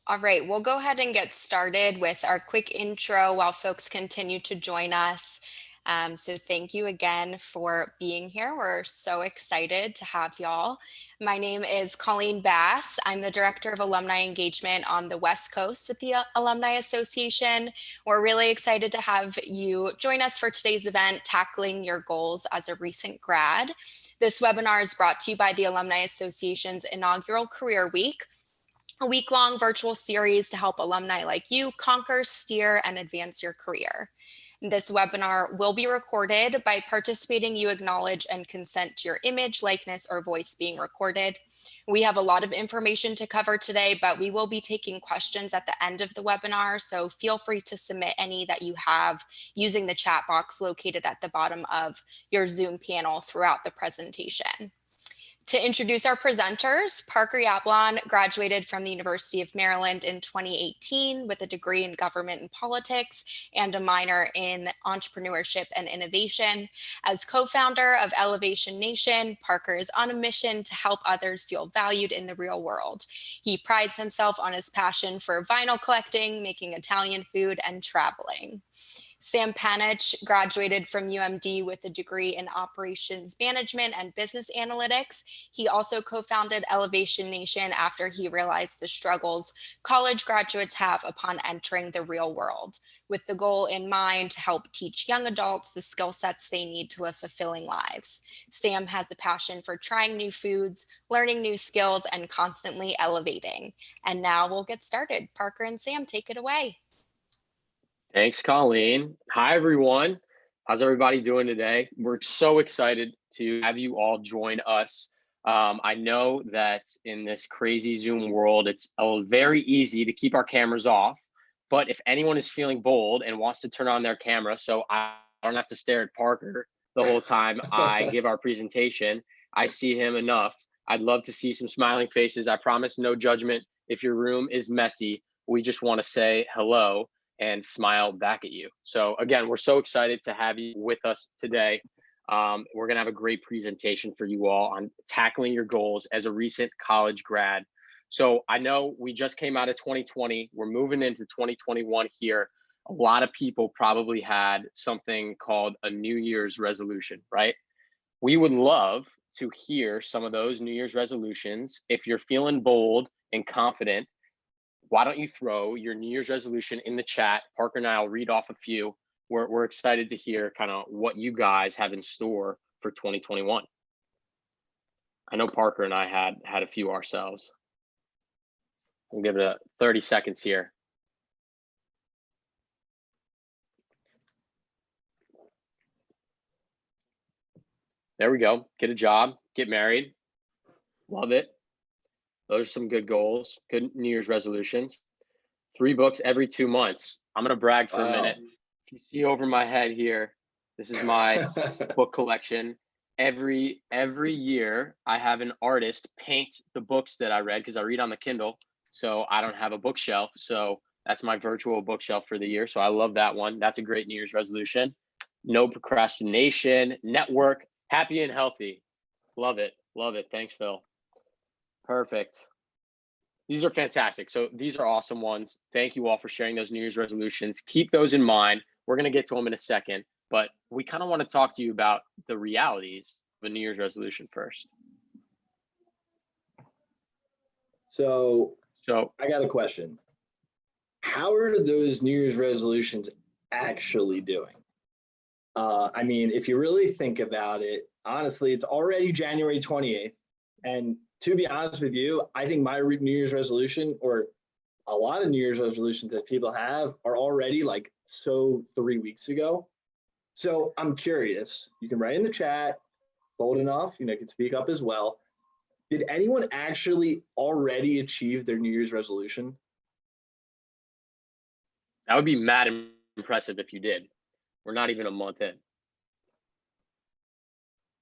All right, we'll go ahead and get started with our quick intro while folks continue to join us. So thank you again for being here. We're so excited to have y'all. My name is Colleen Bass. I'm the Director of Alumni Engagement on the West Coast with the Alumni Association. We're really excited to have you join us for today's event, Tackling Your Goals as a Recent Grad. This webinar is brought to you by the Alumni Association's inaugural Career Week, a week-long virtual series to help alumni like you conquer, steer, and advance your career. This webinar will be recorded. By participating, you acknowledge and consent to your image, likeness, or voice being recorded. We have a lot of information to cover today, but we will be taking questions at the end of the webinar, so feel free to submit any that you have using the chat box located at the bottom of your Zoom panel throughout the presentation. To introduce our presenters, Parker Yablon graduated from the University of Maryland in 2018 with a degree in government and politics and a minor in entrepreneurship and innovation. As co-founder of Elevation Nation, Parker is on a mission to help others feel valued in the real world. He prides himself on his passion for vinyl collecting, making Italian food, and traveling. Sam Panitch graduated from UMD with a degree in operations management and business analytics. He also co-founded Elevation Nation after he realized the struggles college graduates have upon entering the real world, with the goal in mind to help teach young adults the skill sets they need to live fulfilling lives. Sam has a passion for trying new foods, learning new skills, and constantly elevating. And now we'll get started. Parker and Sam, take it away. Thanks, Colleen. Hi, everyone. How's everybody doing today? We're so excited to have you all join us. I know that in this crazy Zoom world, it's very easy to keep our cameras off. But if anyone is feeling bold and wants to turn on their camera so I don't have to stare at Parker the whole time I give our presentation, I see him enough. I'd love to see some smiling faces. I promise no judgment. If your room is messy, we just want to say hello and smile back at you. So again, we're so excited to have you with us today. We're gonna have a great presentation for you all on tackling your goals as a recent college grad. So I know we just came out of 2020, we're moving into 2021 here. A lot of people probably had something called a New Year's resolution, right? We would love to hear some of those New Year's resolutions. If you're feeling bold and confident, why don't you throw your New Year's resolution in the chat? Parker and I will read off a few. We're excited to hear kind of what you guys have in store for 2021. I know Parker and I had a few ourselves. We'll give it 30 seconds here. There we go. Get a job, get married. Love it. Those are some good goals, good New Year's resolutions. 3 books every 2 months. I'm gonna brag for a minute. If you see over my head here, this is my book collection. Every year I have an artist paint the books that I read because I read on the Kindle. So I don't have a bookshelf. So that's my virtual bookshelf for the year. So I love that one. That's a great New Year's resolution. No procrastination, network, happy and healthy. Love it. Love it. Thanks, Phil. Perfect. These are fantastic. So these are awesome ones. Thank you all for sharing those New Year's resolutions. Keep those in mind. We're going to get to them in a second, but we kind of want to talk to you about the realities of a New Year's resolution first. So I got a question. How are those New Year's resolutions actually doing? I mean, if you really think about it, honestly, it's already January 28th. And to be honest with you, I think my New Year's resolution, or a lot of New Year's resolutions that people have, are already like 3 weeks ago. So I'm curious, you can write in the chat, bold enough, you can speak up as well. Did anyone actually already achieve their New Year's resolution? That would be mad impressive if you did. We're not even a month in.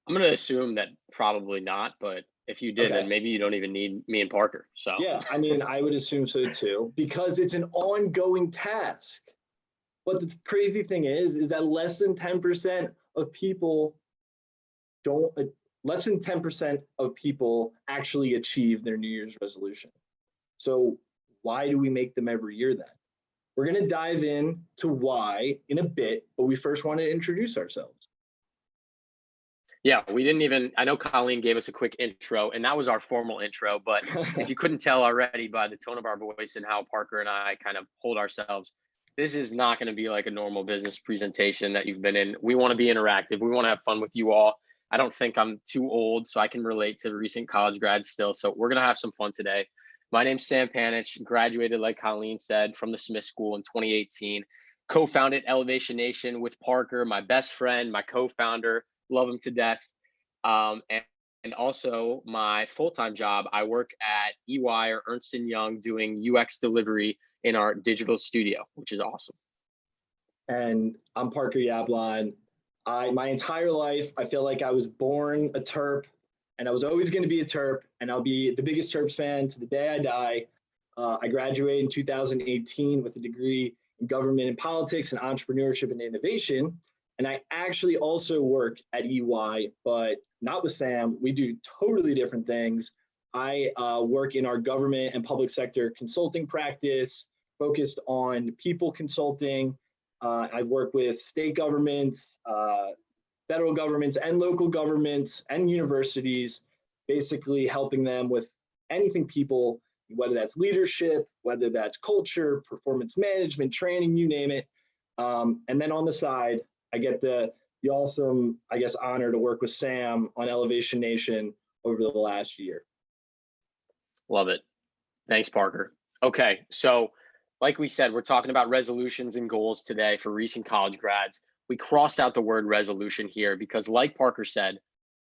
I'm going to assume that probably not, but if you did, then maybe you don't even need me and Parker. So yeah, I mean, I would assume so too, because it's an ongoing task. But the crazy thing is that less than 10% of people less than 10% of people actually achieve their New Year's resolution. So Why do we make them every year then? We're going to dive in to why in a bit, but we first want to introduce ourselves. Yeah, we didn't even, I know Colleen gave us a quick intro, and that was our formal intro, but if you couldn't tell already by the tone of our voice and how Parker and I kind of hold ourselves, this is not going to be like a normal business presentation that you've been in. We want to be interactive. We want to have fun with you all. I don't think I'm too old, so I can relate to recent college grads still. So we're going to have some fun today. My name's Sam Panitch, graduated, like Colleen said, from the Smith School in 2018, co-founded Elevation Nation with Parker, my best friend, my co-founder, love him to death. And also my full-time job, I work at EY or Ernst & Young doing UX delivery in our digital studio, which is awesome. And I'm Parker Yablon. My entire life, I feel like I was born a Terp, and I was always going to be a Terp, and I'll be the biggest Terps fan to the day I die. I graduated in 2018 with a degree in government and politics and entrepreneurship and innovation. And I actually also work at EY, but not with Sam. We do totally different things. I work in our government and public sector consulting practice, focused on people consulting. I've worked with state governments, federal governments, and local governments and universities, basically helping them with anything people, whether that's leadership, whether that's culture, performance management, training, you name it. And then on the side, I get the awesome, I guess, honor to work with Sam on Elevation Nation over the last year. Love it. Thanks, Parker. Okay, so like we said, we're talking about resolutions and goals today for recent college grads. We crossed out the word resolution here because, like Parker said,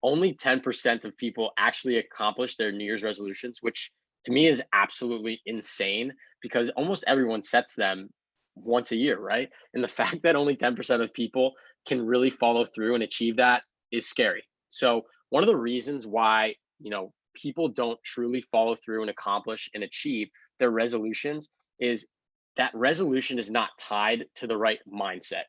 only 10% of people actually accomplish their New Year's resolutions, which to me is absolutely insane because almost everyone sets them once a year, right? And the fact that only 10% of people can really follow through and achieve that is scary. So one of the reasons why, people don't truly follow through and accomplish and achieve their resolutions is that resolution is not tied to the right mindset.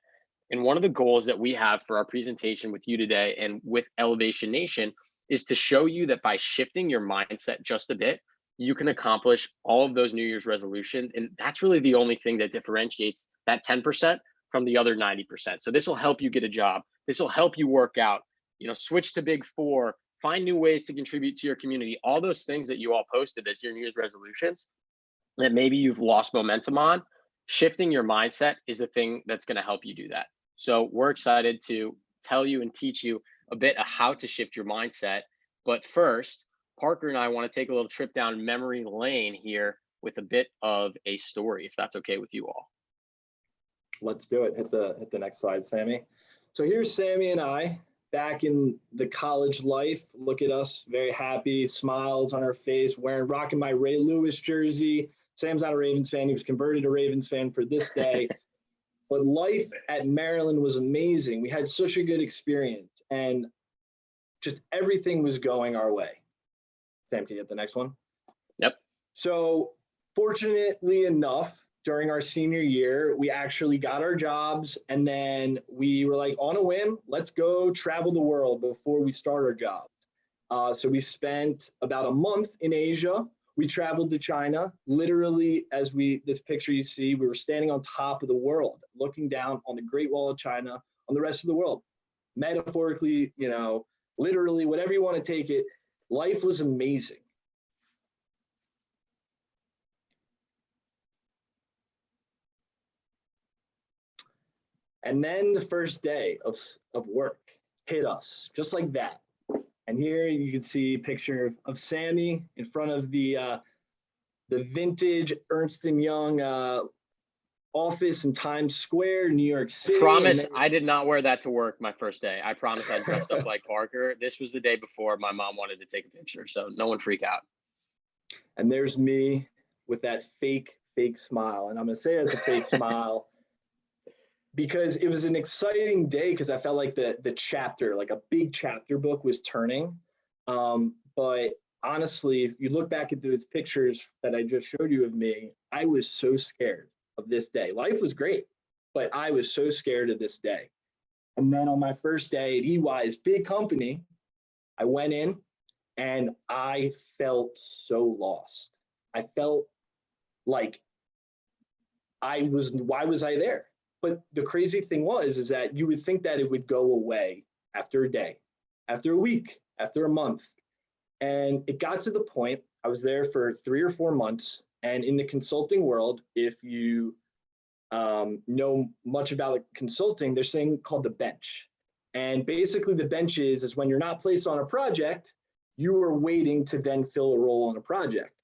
And one of the goals that we have for our presentation with you today and with Elevation Nation is to show you that by shifting your mindset just a bit, you can accomplish all of those New Year's resolutions. And that's really the only thing that differentiates that 10% from the other 90%. So this will help you get a job. This will help you work out, switch to Big Four, find new ways to contribute to your community. All those things that you all posted as your New Year's resolutions that maybe you've lost momentum on, shifting your mindset is the thing that's going to help you do that. So we're excited to tell you and teach you a bit of how to shift your mindset. But first, Parker and I want to take a little trip down memory lane here with a bit of a story, if that's okay with you all. Let's do it. Hit the next slide, Sammy. So here's Sammy and I back in the college life. Look at us, very happy, smiles on our face, rocking my Ray Lewis jersey. Sam's not a Ravens fan. He was converted a Ravens fan for this day. But life at Maryland was amazing. We had such a good experience, and just everything was going our way. Sam, can you get the next one? Yep. So fortunately enough, during our senior year, we actually got our jobs, and then we were like, on a whim, let's go travel the world before we start our jobs. So we spent about a month in Asia. We traveled to China. Literally, this picture you see, we were standing on top of the world, looking down on the Great Wall of China, on the rest of the world. Metaphorically, literally, whatever you want to take it, life was amazing. And then the first day of work hit us, just like that. And here you can see a picture of Sammy in front of the vintage Ernst & Young office in Times Square, New York City. Promise I did not wear that to work my first day. I promise I dressed up like Parker. This was the day before my mom wanted to take a picture, so no one freak out. And there's me with that fake smile. And I'm going to say it's a fake smile because it was an exciting day because I felt like the chapter, like a big chapter book was turning. But honestly, if you look back at those pictures that I just showed you of me, I was so scared of this day. Life was great, but I was so scared of this day. And then on my first day at EY's big company, I went in and I felt so lost. I felt like why was I there? But the crazy thing is that you would think that it would go away after a day, after a week, after a month. And it got to the point, I was there for 3 or 4 months. And in the consulting world, if you know much about consulting, there's something called the bench. And basically the bench is when you're not placed on a project, you are waiting to then fill a role on a project.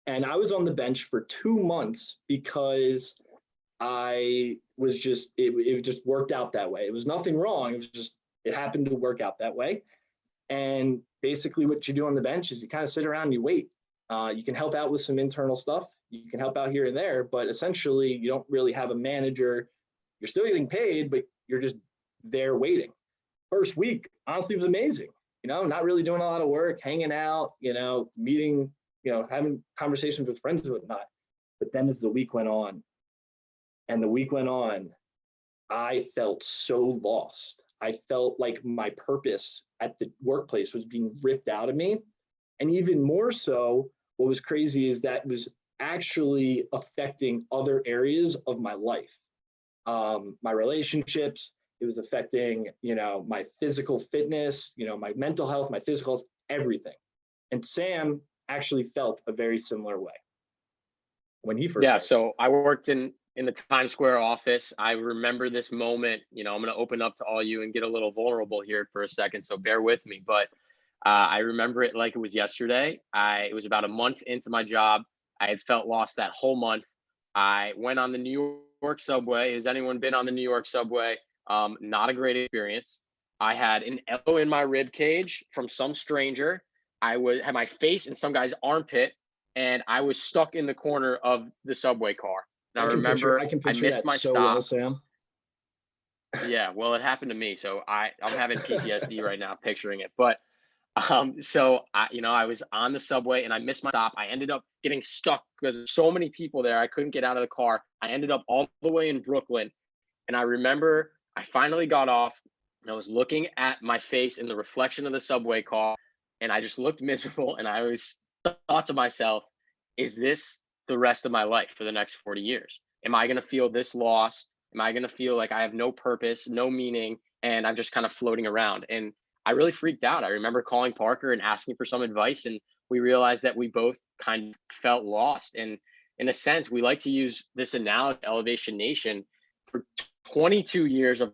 And I was on the bench for 2 months because I was just, it just worked out that way. It was nothing wrong. It was just, it happened to work out that way. And basically what you do on the bench is you kind of sit around and you wait. You can help out with some internal stuff. You can help out here and there, but essentially you don't really have a manager. You're still getting paid, but you're just there waiting. First week, honestly, was amazing. Not really doing a lot of work, hanging out, meeting, having conversations with friends and whatnot. But then as the week went on, I felt so lost. I felt like my purpose at the workplace was being ripped out of me. And even more so, what was crazy is that it was actually affecting other areas of my life. My relationships, it was affecting, my physical fitness, my mental health, my physical health, everything. And Sam actually felt a very similar way when he first. Yeah, so I worked in the Times Square office. I remember this moment. I'm going to open up to all you and get a little vulnerable here for a second, so bear with me. But I remember it like it was yesterday. It was about a month into my job. I had felt lost that whole month. I went on the New York subway. Has anyone been on the New York subway? Not a great experience. I had an elbow in my rib cage from some stranger. I had my face in some guy's armpit, and I was stuck in the corner of the subway car. And I remember I missed my stop. Well, Sam. Yeah, well, it happened to me, so I'm having PTSD right now picturing it. But so I was on the subway and I missed my stop. I ended up getting stuck because there's so many people there. I couldn't get out of the car. I ended up all the way in Brooklyn. And I remember I finally got off and I was looking at my face in the reflection of the subway car, and I just looked miserable. And I always thought to myself, is this the rest of my life for the next 40 years? Am I going to feel this lost? Am I going to feel like I have no purpose, no meaning, and I'm just kind of floating around? And I really freaked out. I remember calling Parker and asking for some advice, and we realized that we both kind of felt lost. And in a sense, we like to use this analogy, Elevation Nation, for 22 years of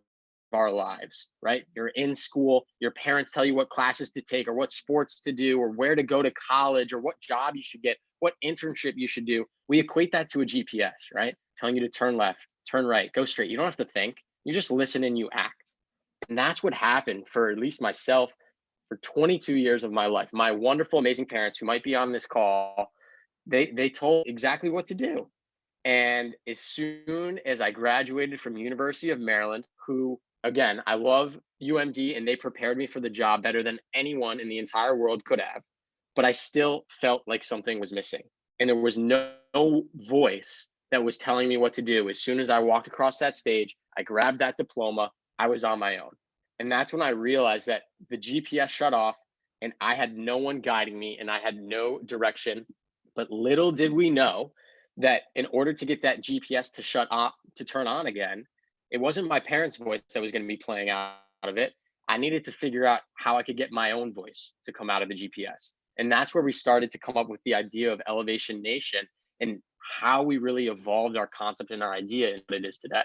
our lives, right? You're in school, your parents tell you what classes to take or what sports to do or where to go to college or what job you should get, what internship you should do. We equate that to a GPS, right? Telling you to turn left, turn right, go straight. You don't have to think. You just listen and you act. And that's what happened for at least myself for 22 years of my life. My wonderful, amazing parents who might be on this call, they told exactly what to do. And as soon as I graduated from University of Maryland, who, again, I love UMD, and they prepared me for the job better than anyone in the entire world could have, but I still felt like something was missing. And there was no voice that was telling me what to do. As soon as I walked across that stage, I grabbed that diploma, I was on my own. And that's when I realized that the GPS shut off and I had no one guiding me and I had no direction. But little did we know that in order to get that GPS to shut off, to turn on again, it wasn't my parents' voice that was going to be playing out of it. I needed to figure out how I could get my own voice to come out of the GPS. And that's where we started to come up with the idea of Elevation Nation and how we really evolved our concept and our idea into what it is today.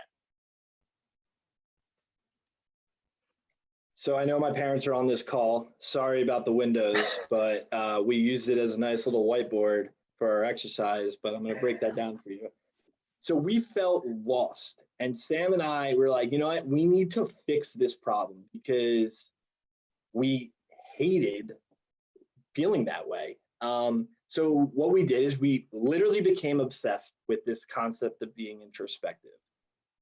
So I know my parents are on this call. Sorry about the windows, but we used it as a nice little whiteboard for our exercise, but I'm going to break that down for you. So we felt lost, and Sam and I were like, you know what, we need to fix this problem because we hated feeling that way. So what we did is we literally became obsessed with this concept of being introspective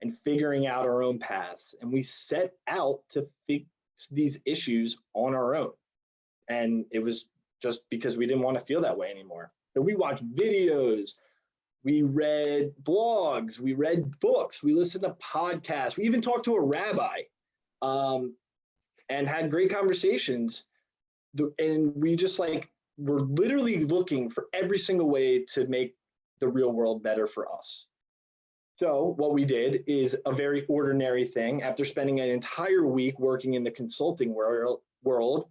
and figuring out our own paths. And we set out to fix these issues on our own. And it was just because we didn't want to feel that way anymore. So we watched videos, we read blogs, we read books, we listened to podcasts, we even talked to a rabbi and had great conversations. And we just like, we're literally looking for every single way to make the real world better for us. So what we did is a very ordinary thing. After spending an entire week working in the consulting world,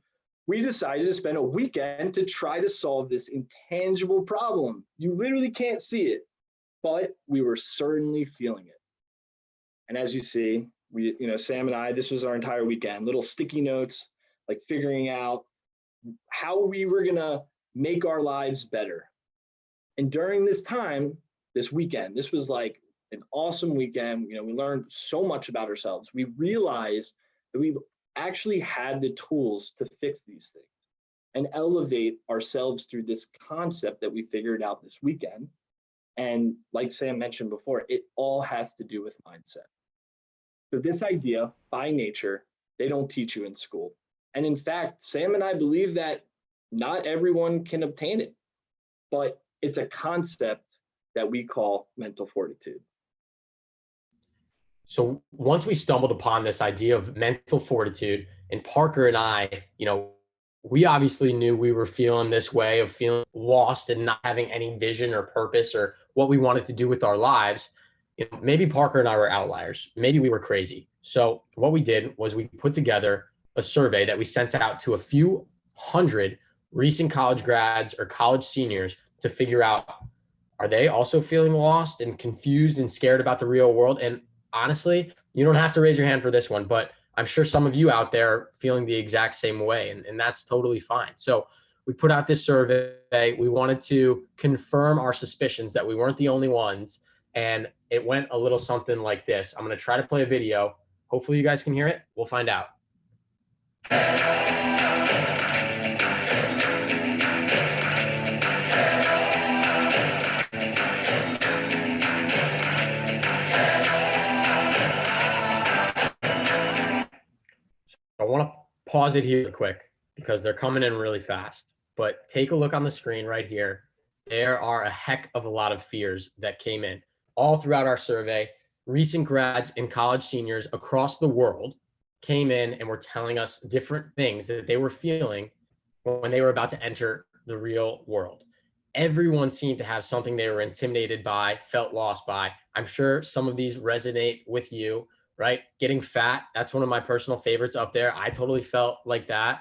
we decided to spend a weekend to try to solve this intangible problem. You literally can't see it, but we were certainly feeling it. And as you see, Sam and I, this was our entire weekend, little sticky notes, like figuring out how we were gonna make our lives better. And during this time, this weekend, this was like an awesome weekend. We learned so much about ourselves. We realized that we've actually had the tools to fix these things and elevate ourselves through this concept that we figured out this weekend. And like Sam mentioned before, it all has to do with mindset. So this idea, by nature, they don't teach you in school. And in fact, Sam and I believe that not everyone can obtain it, but it's a concept that we call mental fortitude. So once we stumbled upon this idea of mental fortitude, and Parker and I, we obviously knew we were feeling this way of feeling lost and not having any vision or purpose or what we wanted to do with our lives. Maybe Parker and I were outliers. Maybe we were crazy. So what we did was we put together a survey that we sent out to a few hundred recent college grads or college seniors to figure out, are they also feeling lost and confused and scared about the real world? And honestly, you don't have to raise your hand for this one, but I'm sure some of you out there are feeling the exact same way, and that's totally fine. So we put out this survey. We wanted to confirm our suspicions that we weren't the only ones, and it went a little something like this. I'm going to try to play a video. Hopefully you guys can hear it. We'll find out. I want to pause it here quick because they're coming in really fast, but take a look on the screen right here. There are a heck of a lot of fears that came in all throughout our survey. Recent grads and college seniors across the world came in and were telling us different things that they were feeling when they were about to enter the real world. Everyone seemed to have something they were intimidated by, felt lost by. I'm sure some of these resonate with you. Right? Getting fat. That's one of my personal favorites up there. I totally felt like that.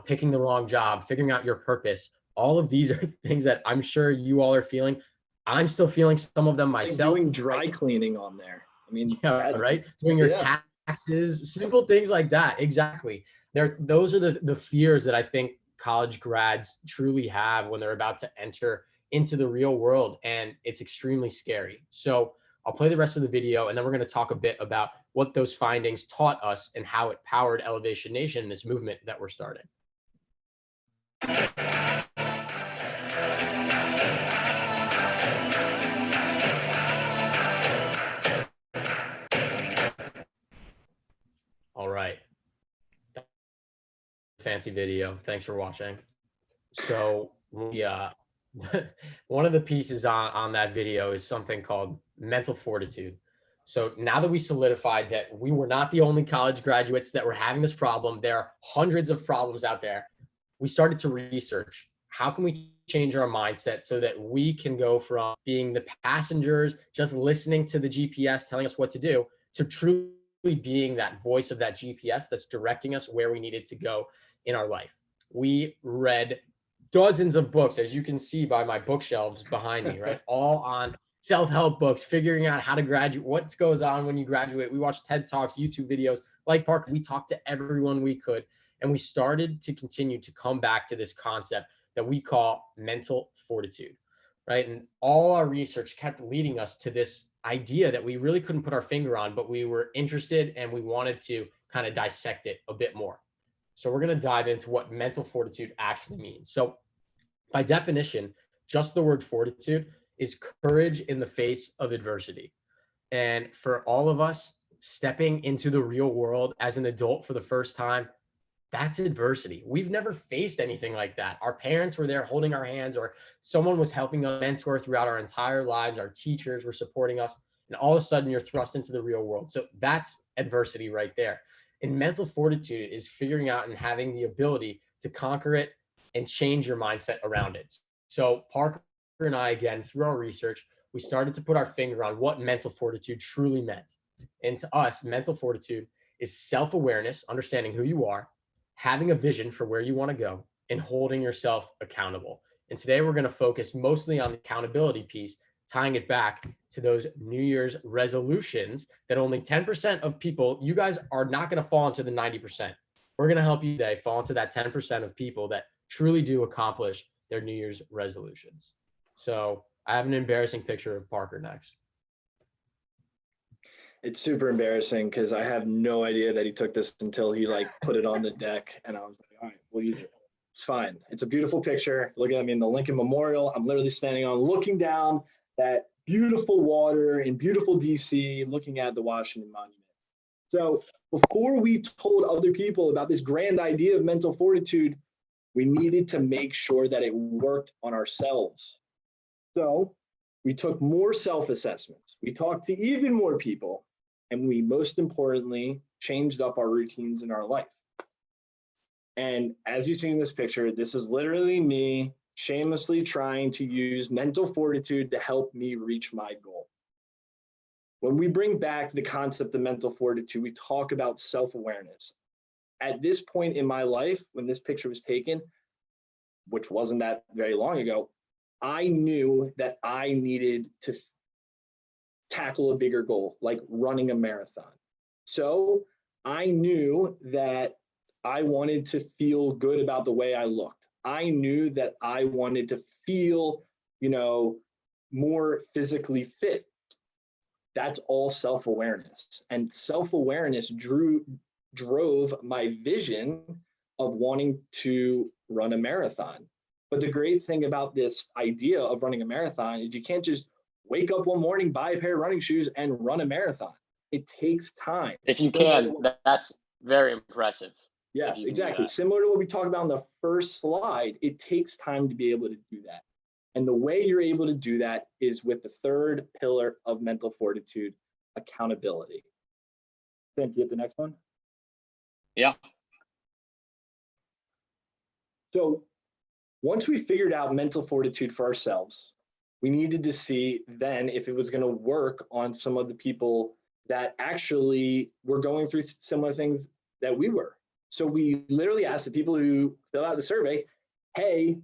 Picking the wrong job, figuring out your purpose. All of these are things that I'm sure you all are feeling. I'm still feeling some of them myself. Like doing dry cleaning on there. I mean, yeah, right? Doing your taxes, simple things like that. Exactly. Those are the fears that I think college grads truly have when they're about to enter into the real world. And it's extremely scary. So I'll play the rest of the video, and then we're going to talk a bit about what those findings taught us and how it powered Elevation Nation, this movement that we're starting. All right. Fancy video. Thanks for watching. So one of the pieces on that video is something called mental fortitude. So now that we solidified that we were not the only college graduates that were having this problem, there are hundreds of problems out there. We started to research, how can we change our mindset so that we can go from being the passengers, just listening to the GPS telling us what to do, to truly being that voice of that GPS that's directing us where we needed to go in our life. We read dozens of books, as you can see by my bookshelves behind me, right? All on self-help books, figuring out how to graduate, what goes on when you graduate. We watched TED Talks, YouTube videos. Like Parker, we talked to everyone we could, and we started to continue to come back to this concept that we call mental fortitude, right? And all our research kept leading us to this idea that we really couldn't put our finger on, but we were interested and we wanted to kind of dissect it a bit more. So we're going to dive into what mental fortitude actually means. So by definition, just the word fortitude is courage in the face of adversity. And for all of us, stepping into the real world as an adult for the first time, that's adversity. We've never faced anything like that. Our parents were there holding our hands, or someone was helping us mentor throughout our entire lives. Our teachers were supporting us. And all of a sudden you're thrust into the real world. So that's adversity right there. And mental fortitude is figuring out and having the ability to conquer it and change your mindset around it. So Parker, and I, again, through our research, we started to put our finger on what mental fortitude truly meant. And to us, mental fortitude is self-awareness, understanding who you are, having a vision for where you want to go, and holding yourself accountable. And today we're going to focus mostly on the accountability piece, tying it back to those New Year's resolutions that only 10% of people, you guys are not going to fall into the 90%. We're going to help you today fall into that 10% of people that truly do accomplish their New Year's resolutions. So I have an embarrassing picture of Parker next. It's super embarrassing because I have no idea that he took this until he like put it on the deck, and I was like, all right, we'll use it. It's fine. It's a beautiful picture. Look at me in the Lincoln Memorial. I'm literally standing on, looking down that beautiful water in beautiful DC, looking at the Washington Monument. So before we told other people about this grand idea of mental fortitude, we needed to make sure that it worked on ourselves. So we took more self-assessments. We talked to even more people, and we, most importantly, changed up our routines in our life. And as you see in this picture, this is literally me shamelessly trying to use mental fortitude to help me reach my goal. When we bring back the concept of mental fortitude, we talk about self-awareness. At this point in my life, when this picture was taken, which wasn't that very long ago, I knew that I needed to tackle a bigger goal, like running a marathon. So I knew that I wanted to feel good about the way I looked. I knew that I wanted to feel, more physically fit. That's all self-awareness. And self-awareness drove my vision of wanting to run a marathon. But the great thing about this idea of running a marathon is you can't just wake up one morning, buy a pair of running shoes, and run a marathon. It takes time. If you can, that's very impressive. Yes, exactly. Similar to what we talked about in the first slide, it takes time to be able to do that. And the way you're able to do that is with the third pillar of mental fortitude, accountability. Sam, can you get the next one? Yeah. So once we figured out mental fortitude for ourselves, we needed to see then if it was going to work on some of the people that actually were going through similar things that we were. So we literally asked the people who fill out the survey, hey,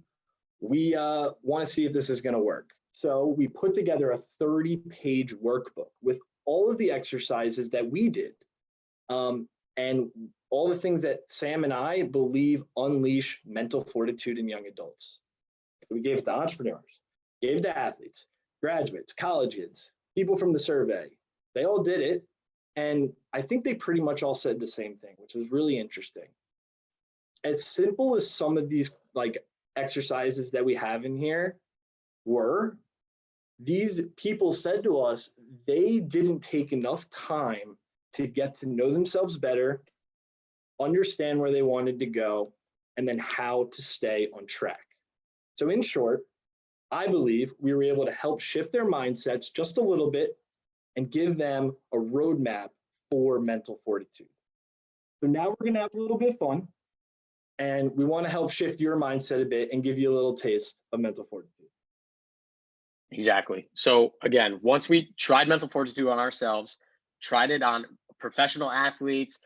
we want to see if this is going to work. So we put together a 30-page workbook with all of the exercises that we did and all the things that Sam and I believe unleash mental fortitude in young adults. We gave it to entrepreneurs, gave it to athletes, graduates, college kids, people from the survey. They all did it. And I think they pretty much all said the same thing, which was really interesting. As simple as some of these exercises that we have in here were, these people said to us, they didn't take enough time to get to know themselves better, understand where they wanted to go, and then how to stay on track. So in short, I believe we were able to help shift their mindsets just a little bit and give them a roadmap for mental fortitude. So now we're going to have a little bit of fun, and we want to help shift your mindset a bit and give you a little taste of mental fortitude. Exactly. So again, once we tried mental fortitude on ourselves, tried it on professional athletes,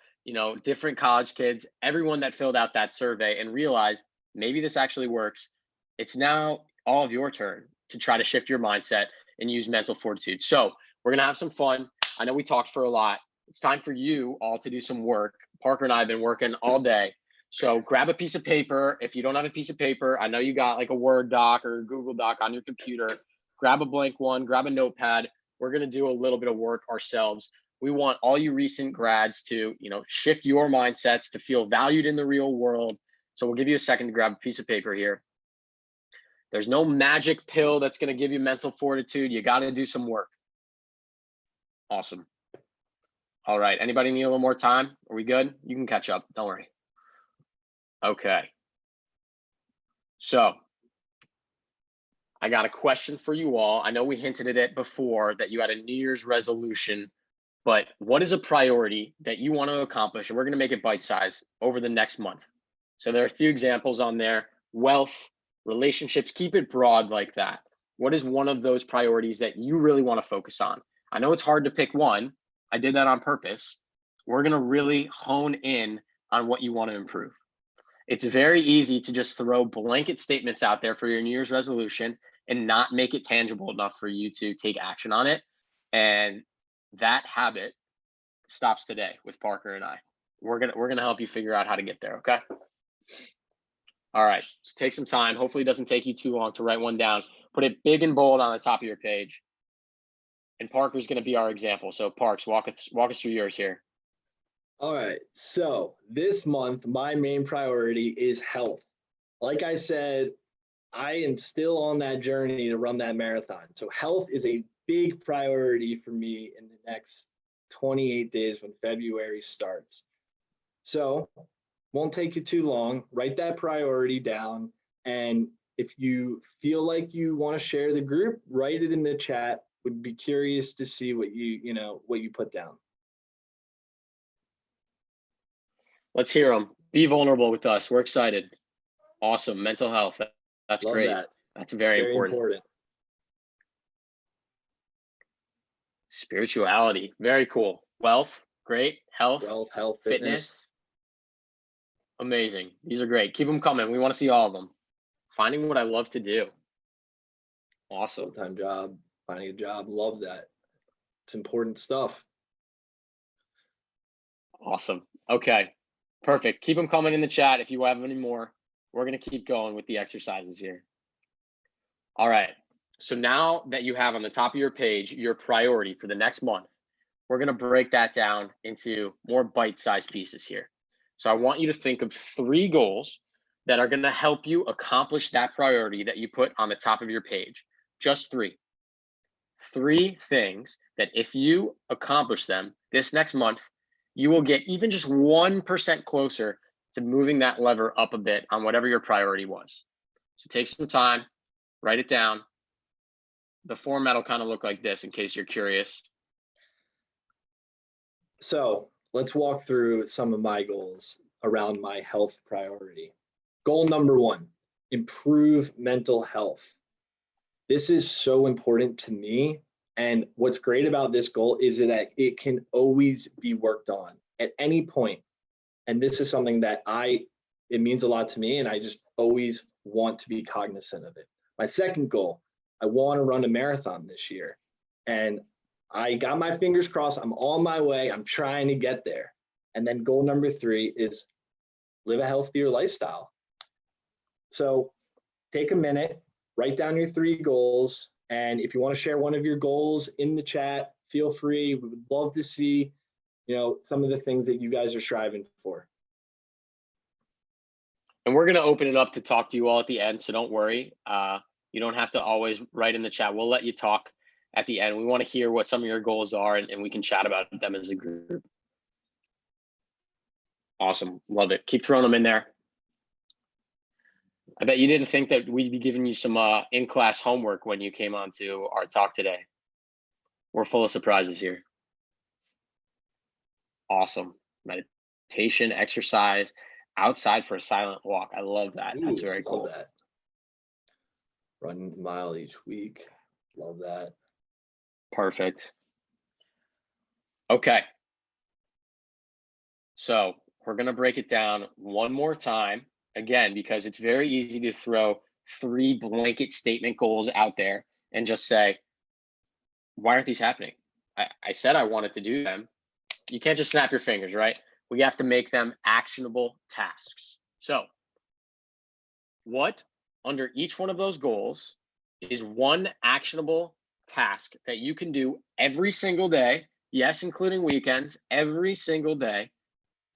different college kids, everyone that filled out that survey and realized maybe this actually works, it's now all of your turn to try to shift your mindset and use mental fortitude. So we're going to have some fun. I know we talked for a lot. It's time for you all to do some work. Parker and I have been working all day. So grab a piece of paper. If you don't have a piece of paper, I know you got like a Word doc or a Google Doc on your computer. Grab a blank one, grab a notepad. We're going to do a little bit of work ourselves. We want all you recent grads to, shift your mindsets to feel valued in the real world. So we'll give you a second to grab a piece of paper here. There's no magic pill that's going to give you mental fortitude. You got to do some work. Awesome. All right. Anybody need a little more time? Are we good? You can catch up. Don't worry. Okay. So I got a question for you all. I know we hinted at it before that you had a New Year's resolution, but what is a priority that you want to accomplish? And we're going to make it bite-sized over the next month. So there are a few examples on there: wealth, relationships, keep it broad like that. What is one of those priorities that you really want to focus on? I know it's hard to pick one. I did that on purpose. We're going to really hone in on what you want to improve. It's very easy to just throw blanket statements out there for your New Year's resolution and not make it tangible enough for you to take action on it. And that habit stops today with Parker and I. We're gonna help you figure out how to get there, okay? All right, so take some time. Hopefully it doesn't take you too long to write one down. Put it big and bold on the top of your page. And Parker's gonna be our example. So Parks, walk us through yours here. All right, so this month, my main priority is health. Like I said, I am still on that journey to run that marathon. So health is a big priority for me in the next 28 days when February starts. So won't take you too long. Write that priority down. And if you feel like you want to share the group, write it in the chat. Would be curious to see what you put down. Let's hear them. Be vulnerable with us. We're excited. Awesome. Mental health. That's Love great. that. That's very important. Spirituality. Very cool. Wealth. Great. Health. Fitness. Amazing. These are great. Keep them coming. We want to see all of them. Finding what I love to do. Awesome. Full-time job. Finding a job. Love that. It's important stuff. Awesome. Okay. Perfect. Keep them coming in the chat if you have any more. We're going to keep going with the exercises here. All right. So now that you have on the top of your page your priority for the next month, we're going to break that down into more bite-sized pieces here. So I want you to think of 3 goals that are going to help you accomplish that priority that you put on the top of your page. Just 3. 3 things that if you accomplish them this next month, you will get even just 1% closer to moving that lever up a bit on whatever your priority was. So take some time, write it down. The format will kind of look like this in case you're curious. So let's walk through some of my goals around my health priority. Goal number 1, improve mental health. This is so important to me. And what's great about this goal is that it can always be worked on at any point. And this is something that it means a lot to me, and I just always want to be cognizant of it. My second goal, I want to run a marathon this year. And I got my fingers crossed. I'm on my way. I'm trying to get there. And then goal number 3 is live a healthier lifestyle. So take a minute, write down your 3 goals. And if you want to share one of your goals in the chat, feel free. We would love to see, some of the things that you guys are striving for. And we're going to open it up to talk to you all at the end. So don't worry. You don't have to always write in the chat. We'll let you talk at the end. We want to hear what some of your goals are, and we can chat about them as a group. Awesome. Love it. Keep throwing them in there. I bet you didn't think that we'd be giving you some in-class homework when you came on to our talk today. We're full of surprises here. Awesome. Meditation, exercise, outside for a silent walk. I love that. That's very cool. Love that. Run a mile each week. Love that. Perfect. Okay. So we're going to break it down one more time. Again, because it's very easy to throw 3 blanket statement goals out there and just say, why aren't these happening? I said I wanted to do them. You can't just snap your fingers, right? We have to make them actionable tasks. So what under each one of those goals is one actionable task that you can do every single day, yes, including weekends, every single day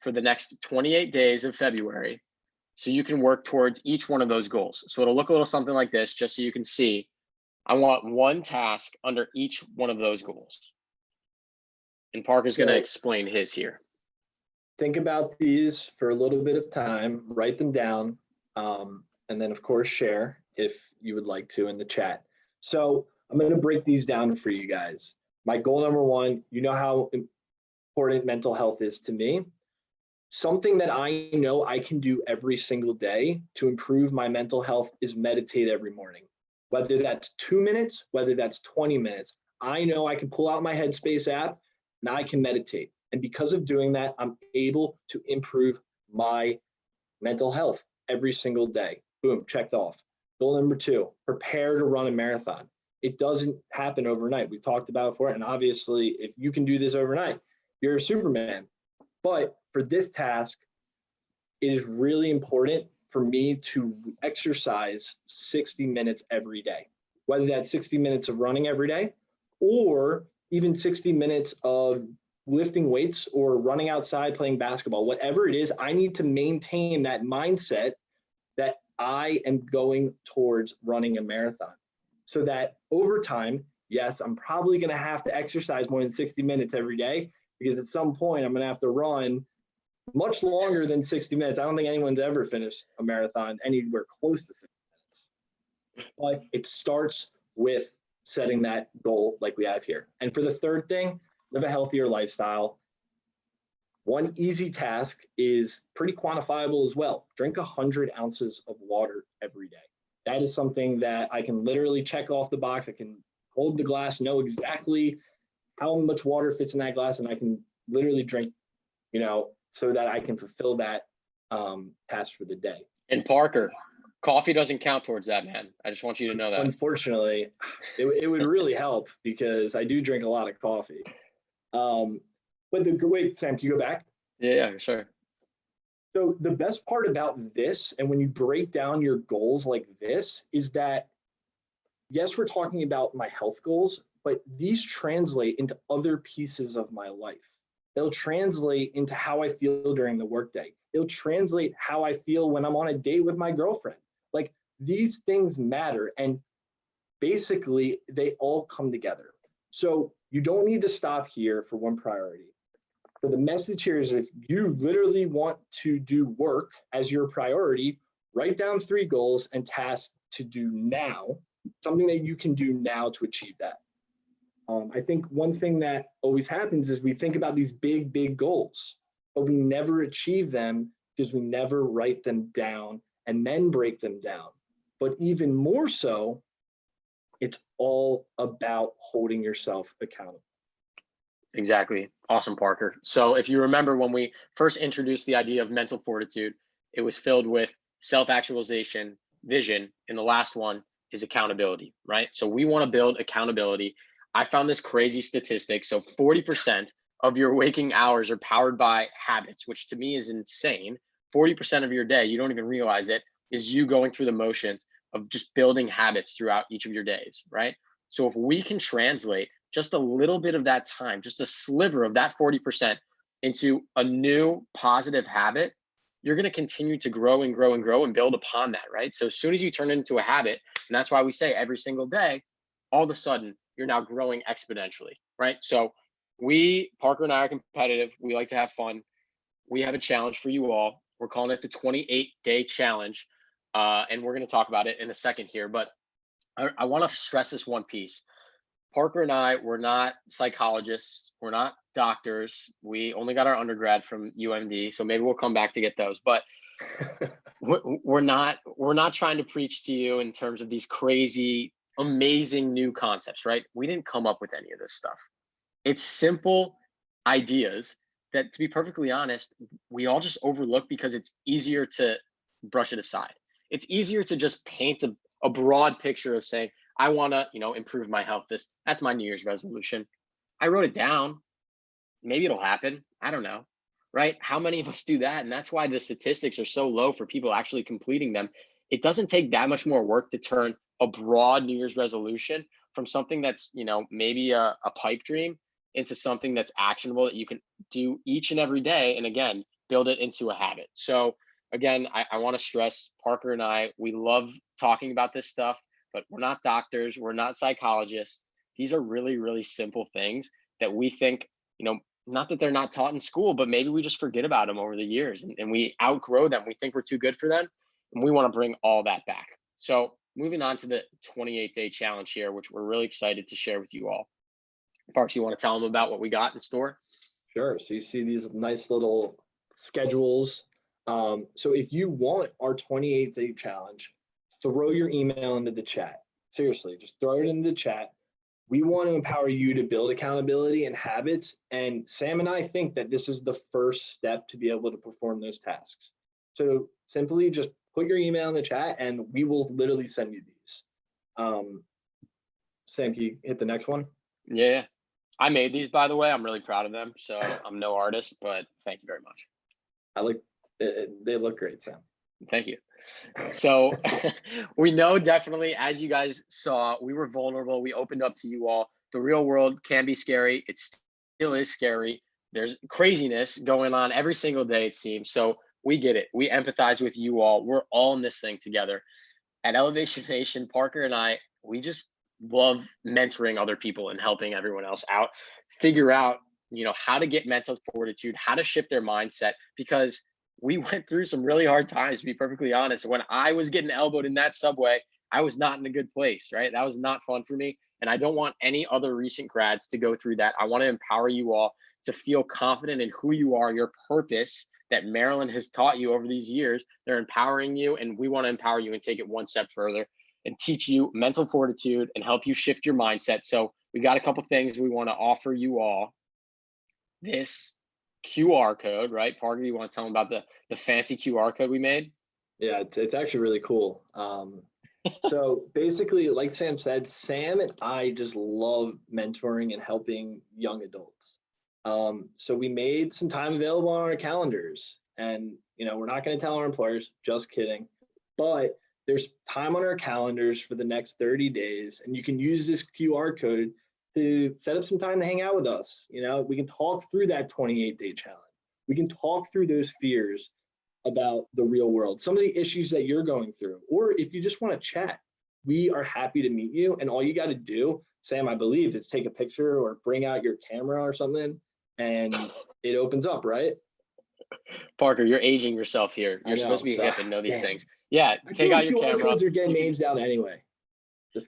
for the next 28 days of February, so you can work towards each one of those goals. So it'll look a little something like this, just so you can see. I want one task under each one of those goals. And Parker's going to explain his here. Think about these for a little bit of time, write them down, and then of course share if you would like to in the chat. So I'm going to break these down for you guys. My goal number 1, you know how important mental health is to me. Something that I know I can do every single day to improve my mental health is meditate every morning. whether that's 2 minutes, whether that's 20 minutes. I know I can pull out my Headspace app and I can meditate. And because of doing that, I'm able to improve my mental health every single day. Boom, checked off. Goal number 2, prepare to run a marathon. It doesn't happen overnight. We've talked about it before. And obviously, if you can do this overnight, you're a Superman. But for this task, it is really important for me to exercise 60 minutes every day, whether that's 60 minutes of running every day or even 60 minutes of lifting weights or running outside playing basketball. Whatever it is, I need to maintain that mindset that I am going towards running a marathon, so that over time, yes, I'm probably going to have to exercise more than 60 minutes every day, because at some point I'm going to have to run much longer than 60 minutes. I don't think anyone's ever finished a marathon anywhere close to 60 minutes. But it starts with setting that goal like we have here. And for the third thing, live a healthier lifestyle. One easy task is pretty quantifiable as well. Drink 100 ounces of water every day. That is something that I can literally check off the box. I can hold the glass, know exactly how much water fits in that glass, and I can literally drink, so that I can fulfill that task for the day. And Parker, coffee doesn't count towards that, man. I just want you to know that. Unfortunately, it would really help because I do drink a lot of coffee. But wait, Sam, can you go back? Yeah, sure. So the best part about this, and when you break down your goals like this, is that, yes, we're talking about my health goals, but these translate into other pieces of my life. They'll translate into how I feel during the workday. It'll translate how I feel when I'm on a date with my girlfriend. Like, these things matter, and basically they all come together. So you don't need to stop here for one priority. So the message here is, if you literally want to do work as your priority, write down 3 goals and tasks to do now, something that you can do now to achieve that. I think one thing that always happens is we think about these big, big goals, but we never achieve them because we never write them down and then break them down. But even more so, it's all about holding yourself accountable. Exactly. Awesome, Parker. So if you remember when we first introduced the idea of mental fortitude, it was filled with self-actualization, vision, and the last one is accountability, right? So we want to build accountability. I found this crazy statistic. So 40% of your waking hours are powered by habits, which to me is insane. 40% of your day, you don't even realize it, is you going through the motions of just building habits throughout each of your days, right? So if we can translate just a little bit of that time, just a sliver of that 40% into a new positive habit, you're going to continue to grow and grow and grow and build upon that, right? So as soon as you turn it into a habit, and that's why we say every single day, all of a sudden you're now growing exponentially, right? So Parker and I are competitive. We like to have fun. We have a challenge for you all. We're calling it the 28-day challenge. And we're going to talk about it in a second here, but I want to stress this one piece. Parker and I, we're not psychologists. We're not doctors. We only got our undergrad from UMD, so maybe we'll come back to get those. But we're not trying to preach to you in terms of these crazy, amazing new concepts, right? We didn't come up with any of this stuff. It's simple ideas that, to be perfectly honest, we all just overlook because it's easier to brush it aside. It's easier to just paint a broad picture of saying, I want to, improve my health. That's my New Year's resolution. I wrote it down. Maybe it'll happen. I don't know, right? How many of us do that? And that's why the statistics are so low for people actually completing them. It doesn't take that much more work to turn a broad New Year's resolution from something that's, maybe a pipe dream into something that's actionable that you can do each and every day. And again, build it into a habit. So again, I want to stress, Parker and I, we love talking about this stuff, but we're not doctors. We're not psychologists. These are really, really simple things that we think, not that they're not taught in school, but maybe we just forget about them over the years and we outgrow them. We think we're too good for them. And we want to bring all that back. So moving on to the 28-day challenge here, which we're really excited to share with you all. Parks, you want to tell them about what we got in store? Sure. So you see these nice little schedules. So if you want our 28-day challenge, throw your email into the chat. seriously, just throw it in the chat. We want to empower you to build accountability and habits. And Sam and I think that this is the first step to be able to perform those tasks. So simply just put your email in the chat and we will literally send you these. Sam, can you hit the next one? Yeah. I made these, by the way. I'm really proud of them. So I'm no artist, but thank you very much. They look great, Sam. Thank you. So we know definitely, as you guys saw, we were vulnerable. We opened up to you all. The real world can be scary. It still is scary. There's craziness going on every single day, it seems. So we get it. We empathize with you all. We're all in this thing together. At Elevation Nation, Parker and I, we just love mentoring other people and helping everyone else out, figure out, how to get mental fortitude, how to shift their mindset, because we went through some really hard times, to be perfectly honest. When I was getting elbowed in that subway, I was not in a good place, right? That was not fun for me. And I don't want any other recent grads to go through that. I want to empower you all to feel confident in who you are, your purpose that Maryland has taught you over these years. They're empowering you, and we want to empower you and take it one step further and teach you mental fortitude and help you shift your mindset. So we got a couple things we want to offer you all. This QR code, right? Parker, you want to tell them about the fancy QR code we made? Yeah, it's actually really cool. So basically, like Sam said, Sam and I just love mentoring and helping young adults. So we made some time available on our calendars, and we're not going to tell our employers, just kidding, but there's time on our calendars for the next 30 days, and you can use this QR code to set up some time to hang out with us. We can talk through that 28-day challenge. We can talk through those fears about the real world, some of the issues that you're going through, or if you just want to chat, we are happy to meet you. And all you got to do, Sam, I believe, is take a picture or bring out your camera or something, and it opens up, right? Parker, you're aging yourself here. You're supposed to be hip and know these things. Yeah, take out your camera. QR codes are getting aged out anyway.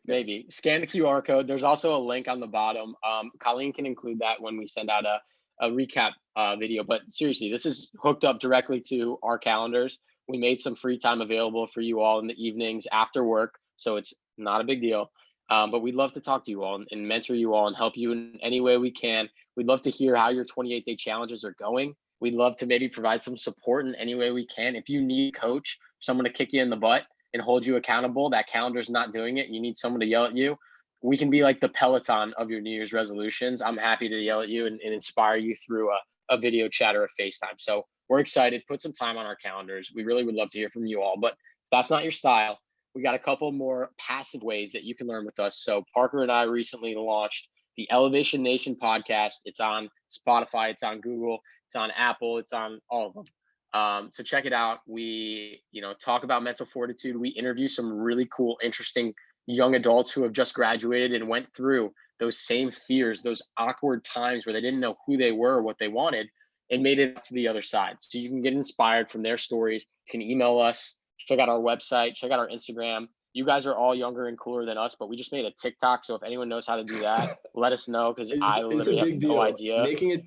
Maybe scan the QR code. There's also a link on the bottom. Colleen can include that when we send out a recap video. But seriously, this is hooked up directly to our calendars. We made some free time available for you all in the evenings after work, so it's not a big deal. But we'd love to talk to you all and mentor you all and help you in any way we can. We'd love to hear how your 28-day challenges are going. We'd love to maybe provide some support in any way we can. If you need a coach, someone to kick you in the butt and hold you accountable, that calendar's not doing it, you need someone to yell at you, we can be like the Peloton of your New Year's resolutions. I'm happy to yell at you and inspire you through a video chat or a FaceTime. So we're excited. Put some time on our calendars. We really would love to hear from you all. But if that's not your style, we got a couple more passive ways that you can learn with us. So Parker and I recently launched the Elevation Nation podcast. It's on Spotify, it's on Google, it's on Apple, it's on all of them. So check it out. We, talk about mental fortitude. We interview some really cool, interesting young adults who have just graduated and went through those same fears, those awkward times where they didn't know who they were, what they wanted, and made it to the other side. So you can get inspired from their stories. You can email us, check out our website, check out our Instagram. You guys are all younger and cooler than us, but we just made a TikTok. So if anyone knows how to do that, let us know, because I literally have no idea.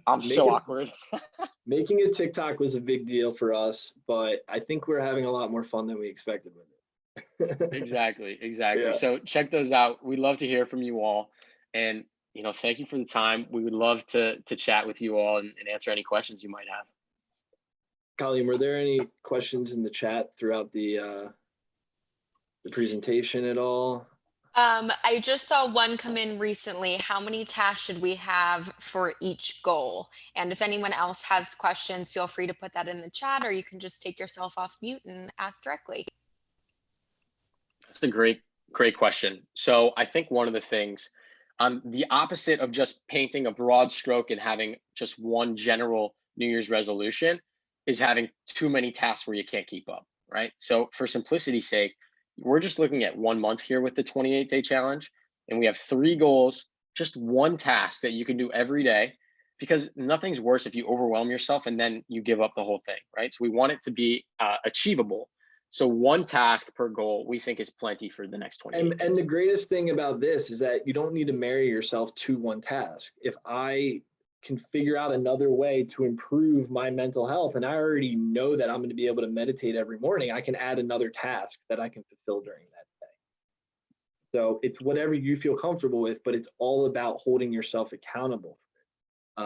I'm so awkward. Making a TikTok was a big deal for us, but I think we're having a lot more fun than we expected with it. Exactly. Yeah. So check those out. We'd love to hear from you all. And, thank you for the time. We would love to chat with you all and answer any questions you might have. Colleen, were there any questions in the chat throughout the presentation at all? I just saw one come in recently. How many tasks should we have for each goal? And if anyone else has questions, feel free to put that in the chat, or you can just take yourself off mute and ask directly. That's a great question. So I think one of the things, the opposite of just painting a broad stroke and having just one general New Year's resolution is having too many tasks where you can't keep up, right? So for simplicity's sake, we're just looking at 1 month here with the 28-day challenge, and we have 3 goals, just one task that you can do every day, because nothing's worse if you overwhelm yourself and then you give up the whole thing, right? So we want it to be achievable. So one task per goal, we think, is plenty for the next 28 days. And the greatest thing about this is that you don't need to marry yourself to one task. If I can figure out another way to improve my mental health, and I already know that I'm going to be able to meditate every morning, I can add another task that I can fulfill during that day. So it's whatever you feel comfortable with, but it's all about holding yourself accountable.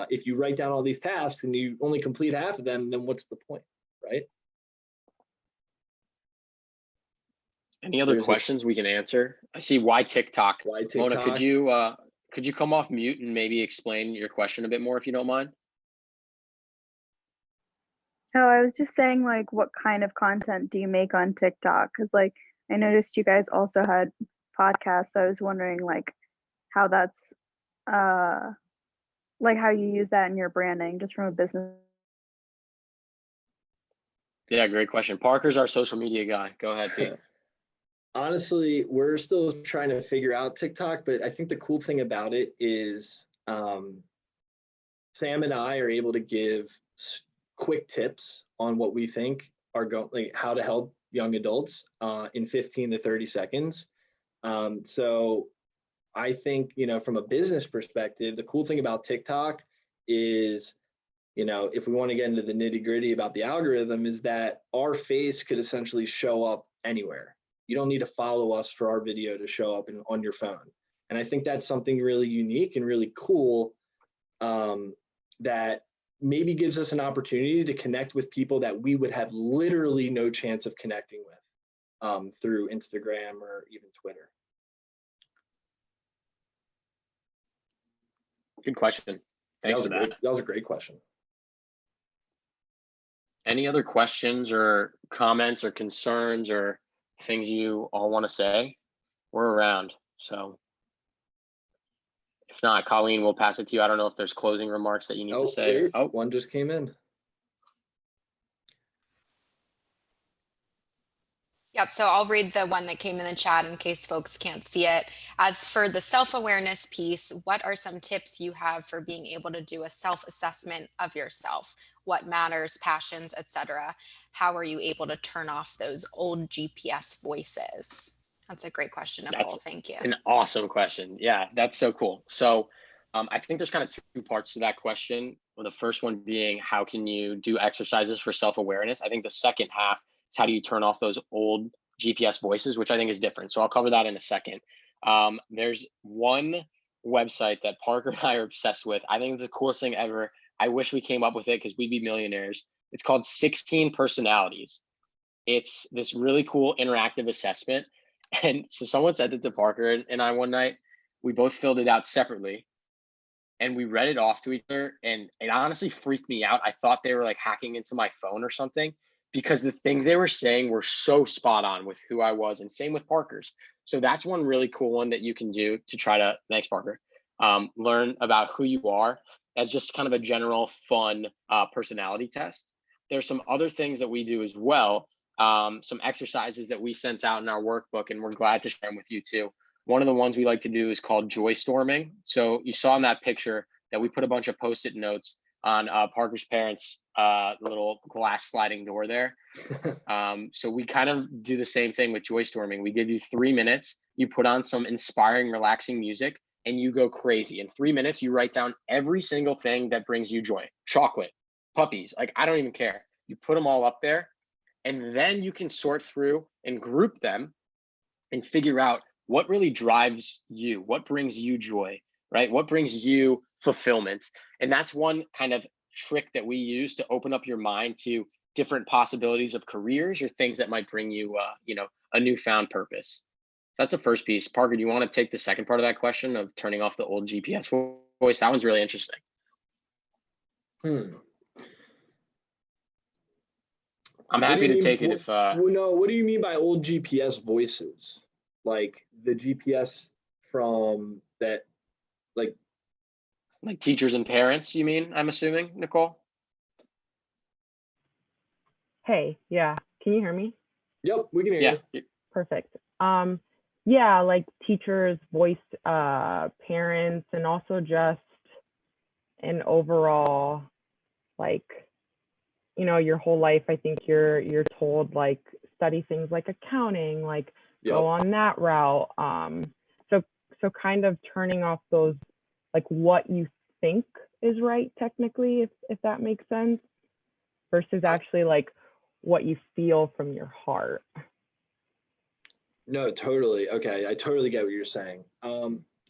If you write down all these tasks and you only complete half of them, then what's the point, right? Any other questions we can answer? I see why TikTok. Why TikTok? Mona, could you come off mute and maybe explain your question a bit more if you don't mind? Oh, I was just saying, like, what kind of content do you make on TikTok? Because, like, I noticed you guys also had podcasts. So I was wondering, like, how that's, like, how you use that in your branding, just from a business. Yeah, great question. Parker's our social media guy. Go ahead, Pete. Honestly, we're still trying to figure out TikTok, but I think the cool thing about it is Sam and I are able to give quick tips on what we think are going, like how to help young adults in 15 to 30 seconds. So I think, from a business perspective, the cool thing about TikTok is, if we want to get into the nitty gritty about the algorithm, is that our face could essentially show up anywhere. You don't need to follow us for our video to show up on your phone. And I think that's something really unique and really cool that maybe gives us an opportunity to connect with people that we would have literally no chance of connecting with through Instagram or even Twitter. Good question. Thanks for that. That was a great question. Any other questions or comments or concerns or things you all want to say? We're around. So if not, Colleen, we'll pass it to you. I don't know if there's closing remarks that you need to say. Oh, one just came in. Yep, so I'll read the one that came in the chat in case folks can't see it. As for the self-awareness piece, what are some tips you have for being able to do a self-assessment of yourself? What matters, passions, etc.? How are you able to turn off those old GPS voices? That's a great question, Nicole. Thank you. An awesome question. Yeah, that's so cool. So I think there's kind of two parts to that question. Well, the first one being, how can you do exercises for self-awareness? I think the second half is, how do you turn off those old GPS voices, which I think is different. So I'll cover that in a second. There's one website that Parker and I are obsessed with. I think it's the coolest thing ever. I wish we came up with it because we'd be millionaires. It's called 16 Personalities. It's this really cool interactive assessment. And so someone sent it to Parker and I one night. We both filled it out separately and we read it off to each other. And it honestly freaked me out. I thought they were like hacking into my phone or something, because the things they were saying were so spot on with who I was, and same with Parker's. So that's one really cool one that you can do to try to, thanks Parker, learn about who you are as just kind of a general fun personality test. There's some other things that we do as well. Some exercises that we sent out in our workbook, and we're glad to share them with you too. One of the ones we like to do is called Joystorming. So you saw in that picture that we put a bunch of Post-it notes on Parker's parents' little glass sliding door there. So we kind of do the same thing with Joystorming. We give you 3 minutes, you put on some inspiring, relaxing music, and you go crazy. In 3 minutes, you write down every single thing that brings you joy. Chocolate, puppies, like I don't even care. You put them all up there, and then you can sort through and group them and figure out what really drives you, what brings you joy, right? What brings you fulfillment. And that's one kind of trick that we use to open up your mind to different possibilities of careers or things that might bring you, a newfound purpose. So that's the first piece. Parker, do you want to take the second part of that question of turning off the old GPS voice? That one's really interesting. I'm happy to take it if. No, what do you mean by old GPS voices? Like the GPS from that, like teachers and parents, you mean, I'm assuming, Nicole? Hey, yeah. Can you hear me? Yep, we can hear you. Perfect. Yeah, like teachers, voice parents, and also just an overall, like, your whole life, I think you're told, like, study things like accounting, like go on that route. So kind of turning off those, like, what you think is right technically, if that makes sense, versus actually like what you feel from your heart. No, totally. Okay, I totally get what you're saying.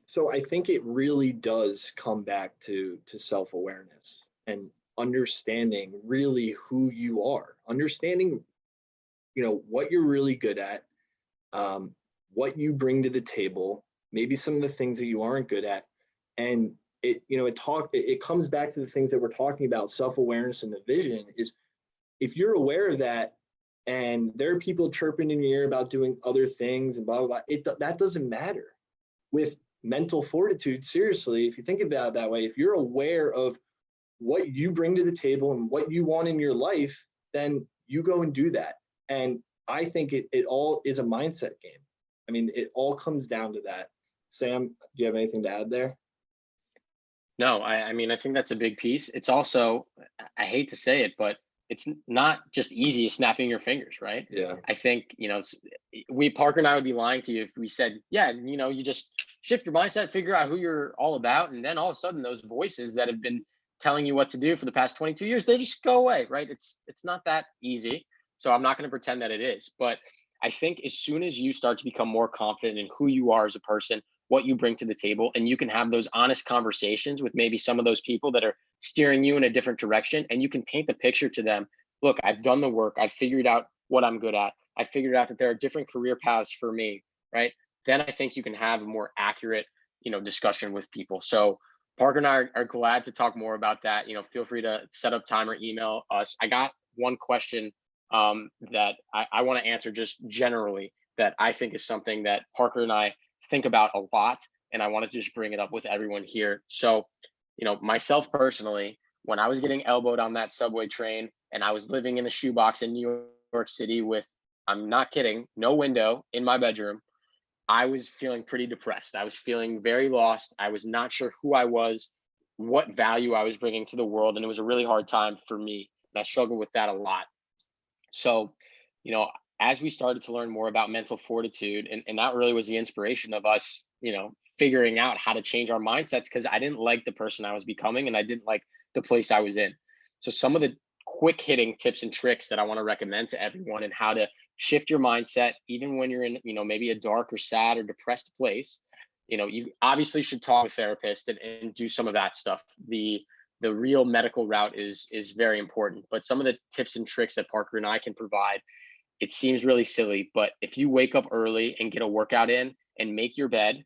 So I think it really does come back to self-awareness and understanding really who you are, understanding, what you're really good at, what you bring to the table, maybe some of the things that you aren't good at, and it comes back to the things that we're talking about, self-awareness and the vision is if you're aware of that and there are people chirping in your ear about doing other things and blah, blah, blah, that doesn't matter. With mental fortitude, seriously, if you think about it that way, if you're aware of what you bring to the table and what you want in your life, then you go and do that. And I think it all is a mindset game. I mean, it all comes down to that. Sam, do you have anything to add there? No, I mean, I think that's a big piece. It's also, I hate to say it, but it's not just easy as snapping your fingers, right? Yeah. I think, Parker and I would be lying to you if we said, yeah, you just shift your mindset, figure out who you're all about. And then all of a sudden those voices that have been telling you what to do for the past 22 years, they just go away, right? It's not that easy. So I'm not going to pretend that it is. But I think as soon as you start to become more confident in who you are as a person, what you bring to the table, and you can have those honest conversations with maybe some of those people that are steering you in a different direction, and you can paint the picture to them. Look, I've done the work. I figured out what I'm good at. I figured out that there are different career paths for me, right? Then I think you can have a more accurate, discussion with people. So Parker and I are glad to talk more about that. Feel free to set up time or email us. I got one question that I want to answer just generally that I think is something that Parker and I think about a lot, and I want to just bring it up with everyone here. So, myself personally, when I was getting elbowed on that subway train and I was living in a shoebox in New York City with, I'm not kidding, no window in my bedroom, I was feeling pretty depressed. I was feeling very lost. I was not sure who I was, what value I was bringing to the world, and it was a really hard time for me. And I struggled with that a lot. So, as we started to learn more about mental fortitude, and that really was the inspiration of us, figuring out how to change our mindsets, because I didn't like the person I was becoming and I didn't like the place I was in. So some of the quick hitting tips and tricks that I want to recommend to everyone and how to shift your mindset, even when you're in, maybe a dark or sad or depressed place, you obviously should talk to a therapist and do some of that stuff. The real medical route is very important, but some of the tips and tricks that Parker and I can provide, it seems really silly, but if you wake up early and get a workout in and make your bed,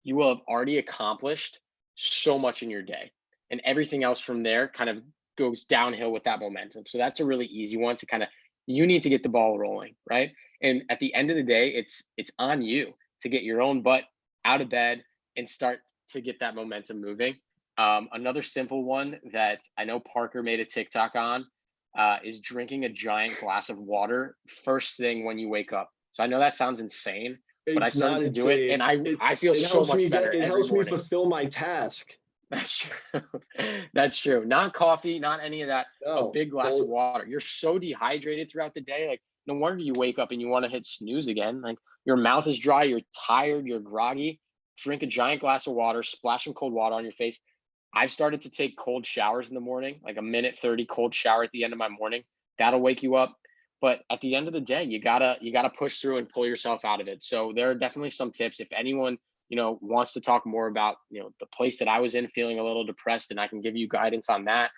you will have already accomplished so much in your day, and everything else from there kind of goes downhill with that momentum. So that's a really easy one to you need to get the ball rolling, right? And at the end of the day, it's on you to get your own butt out of bed and start to get that momentum moving. Another simple one that I know Parker made a TikTok on is drinking a giant glass of water first thing when you wake up. So I know that sounds insane, but I started to do it, and I feel so much better. It helps me fulfill my task. That's true. That's true. Not coffee, not any of that. A big glass of water. You're so dehydrated throughout the day. Like, no wonder you wake up and you want to hit snooze again. Like, your mouth is dry, you're tired, you're groggy. Drink a giant glass of water, splash some cold water on your face. I've started to take cold showers in the morning, like a minute 30 cold shower at the end of my morning. That'll wake you up. But at the end of the day, you gotta push through and pull yourself out of it. So there are definitely some tips. If anyone wants to talk more about the place that I was in, feeling a little depressed, and I can give you guidance on that,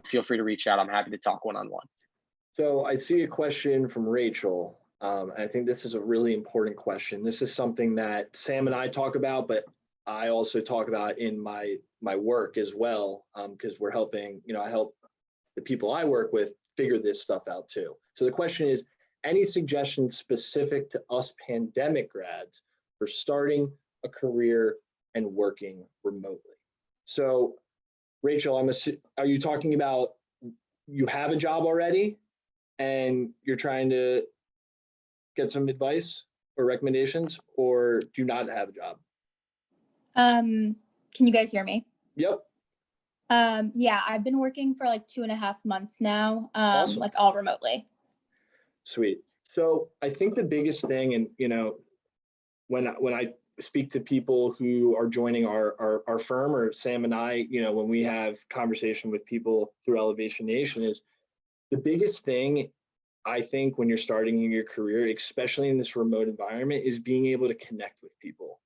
feel free to reach out. I'm happy to talk one-on-one. So I see a question from Rachel. I think this is a really important question. This is something that Sam and I talk about, but I also talk about in my work as well, because we're helping, I help the people I work with figure this stuff out too. So the question is, any suggestions specific to us pandemic grads for starting a career and working remotely? So Rachel, are you talking about you have a job already and you're trying to get some advice or recommendations, or do you not have a job? Can you guys hear me? Yep. Yeah, I've been working for like 2.5 months now, Awesome. like all remotely. Sweet. So I think the biggest thing, and when I speak to people who are joining our firm, or Sam and I, when we have conversation with people through Elevation Nation, is the biggest thing I think when you're starting in your career, especially in this remote environment, is being able to connect with people.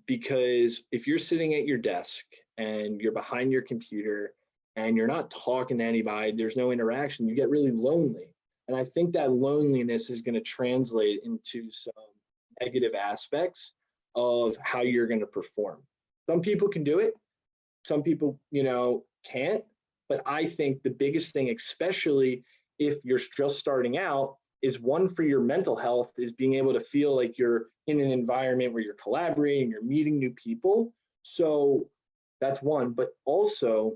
Because if you're sitting at your desk and you're behind your computer and you're not talking to anybody, there's no interaction, you get really lonely. And I think that loneliness is going to translate into some negative aspects of how you're going to perform. Some people can do it, some people, can't. But I think the biggest thing, especially if you're just starting out, is one, for your mental health, is being able to feel like you're in an environment where you're collaborating, you're meeting new people. So that's one. But also,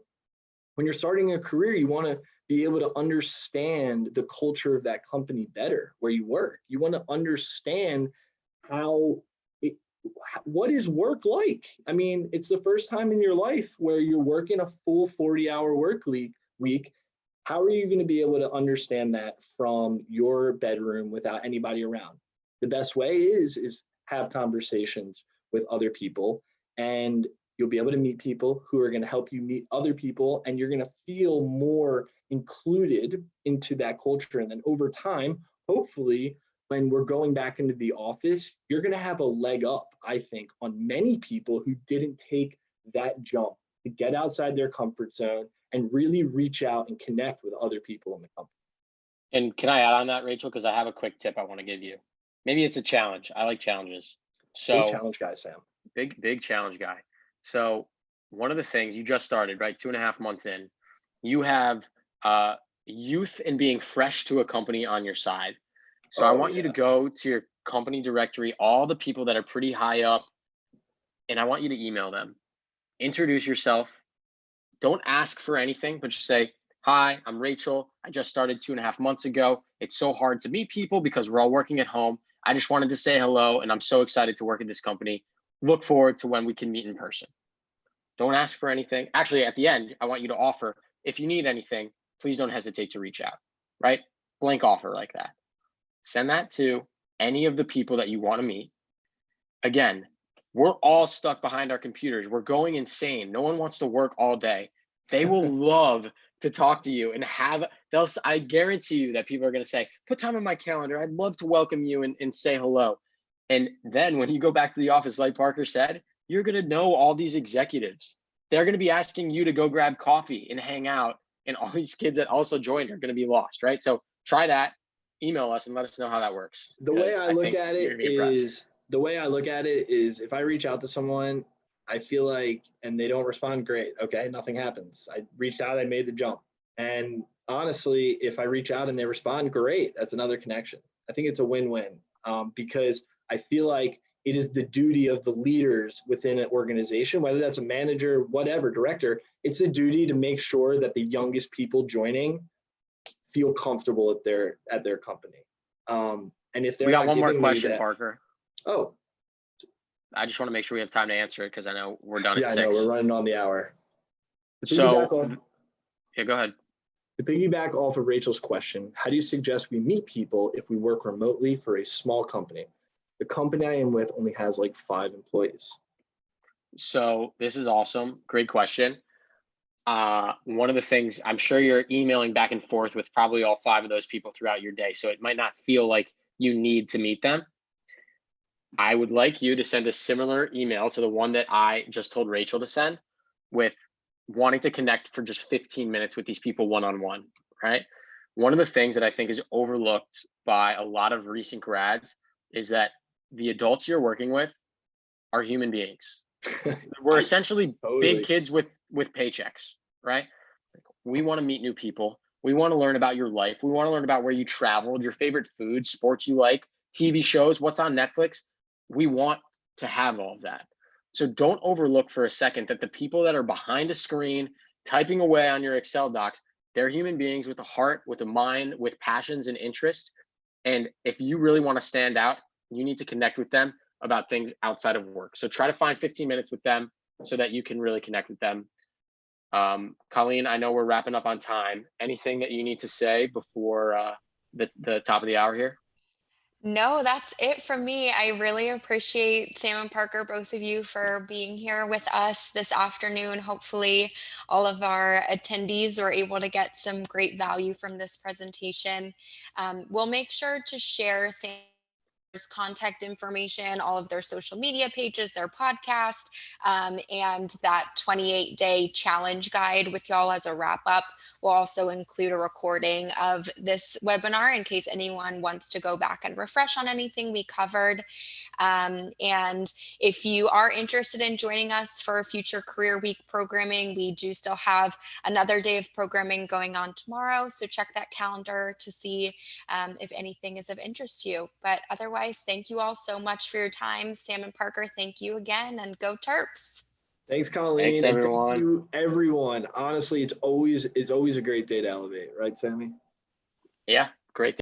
when you're starting a career, you want to be able to understand the culture of that company better, where you work. You want to understand what is work like? I mean, it's the first time in your life where you're working a full 40-hour work week. How are you going to be able to understand that from your bedroom without anybody around? The best way is have conversations with other people, and you'll be able to meet people who are going to help you meet other people, and you're going to feel more included into that culture. And then over time, hopefully, when we're going back into the office, you're going to have a leg up, I think, on many people who didn't take that jump to get outside their comfort zone and really reach out and connect with other people in the company. And can I add on that, Rachel? Because I have a quick tip I want to give you. Maybe it's a challenge. I like challenges. So big challenge guy, Sam. Big challenge guy. So one of the things you just started, right? 2.5 months in, you have youth and being fresh to a company on your side. So I want you to go to your company directory, all the people that are pretty high up, and I want you to email them. Introduce yourself. Don't ask for anything, but just say, hi, I'm Rachel. I just started 2.5 months ago. It's so hard to meet people because we're all working at home. I just wanted to say hello, and I'm so excited to work at this company. Look forward to when we can meet in person. Don't ask for anything. Actually, at the end, I want you to offer, if you need anything, please don't hesitate to reach out, right? Blank offer like that. Send that to any of the people that you want to meet. Again, we're all stuck behind our computers. We're going insane. No one wants to work all day. They will love to talk to you and I guarantee you that people are going to say, put time on my calendar. I'd love to welcome you and say hello. And then when you go back to the office, like Parker said, you're going to know all these executives. They're going to be asking you to go grab coffee and hang out. And all these kids that also joined are going to be lost, right? So try that. Email us and let us know how that works. The way I look at it is if I reach out to someone, I feel like, and they don't respond, great. Okay, nothing happens. I reached out, I made the jump. And honestly, if I reach out and they respond, great. That's another connection. I think it's a win-win because I feel like it is the duty of the leaders within an organization, whether that's a manager, whatever, director, it's a duty to make sure that the youngest people joining feel comfortable at their company. And if they're we got not one more giving question, me that, Parker. Oh, I just want to make sure we have time to answer it because I know we're done yeah, at 6. I know we're running on the hour. Yeah, go ahead. To piggyback off of Rachel's question, how do you suggest we meet people if we work remotely for a small company? The company I am with only has like 5 employees. So this is awesome. Great question. One of the things, I'm sure you're emailing back and forth with probably all 5 of those people throughout your day, so it might not feel like you need to meet them. I would like you to send a similar email to the one that I just told Rachel to send, with wanting to connect for just 15 minutes with these people one-on-one, right? One of the things that I think is overlooked by a lot of recent grads is that the adults you're working with are human beings. We're essentially big kids with paychecks, right? We want to meet new people. We want to learn about your life. We want to learn about where you traveled, your favorite foods, sports you like, TV shows, what's on Netflix. We want to have all of that. So don't overlook for a second that the people that are behind a screen, typing away on your Excel docs, they're human beings with a heart, with a mind, with passions and interests. And if you really want to stand out, you need to connect with them about things outside of work. So try to find 15 minutes with them so that you can really connect with them. Colleen, I know we're wrapping up on time. Anything that you need to say before the top of the hour here? No, that's it from me. I really appreciate Sam and Parker, both of you, for being here with us this afternoon. Hopefully, all of our attendees were able to get some great value from this presentation. We'll make sure to share Sam's contact information, all of their social media pages, their podcast, and that 28-day challenge guide with y'all as a wrap up. We'll also include a recording of this webinar in case anyone wants to go back and refresh on anything we covered. And if you are interested in joining us for future Career Week programming, we do still have another day of programming going on tomorrow. So check that calendar to see if anything is of interest to you. But otherwise, thank you all so much for your time. Sam and Parker, thank you again, and go Terps. Thanks, Colleen. Thanks, everyone. Thank you, everyone. Honestly, it's always a great day to elevate, right, Sammy? Yeah, great.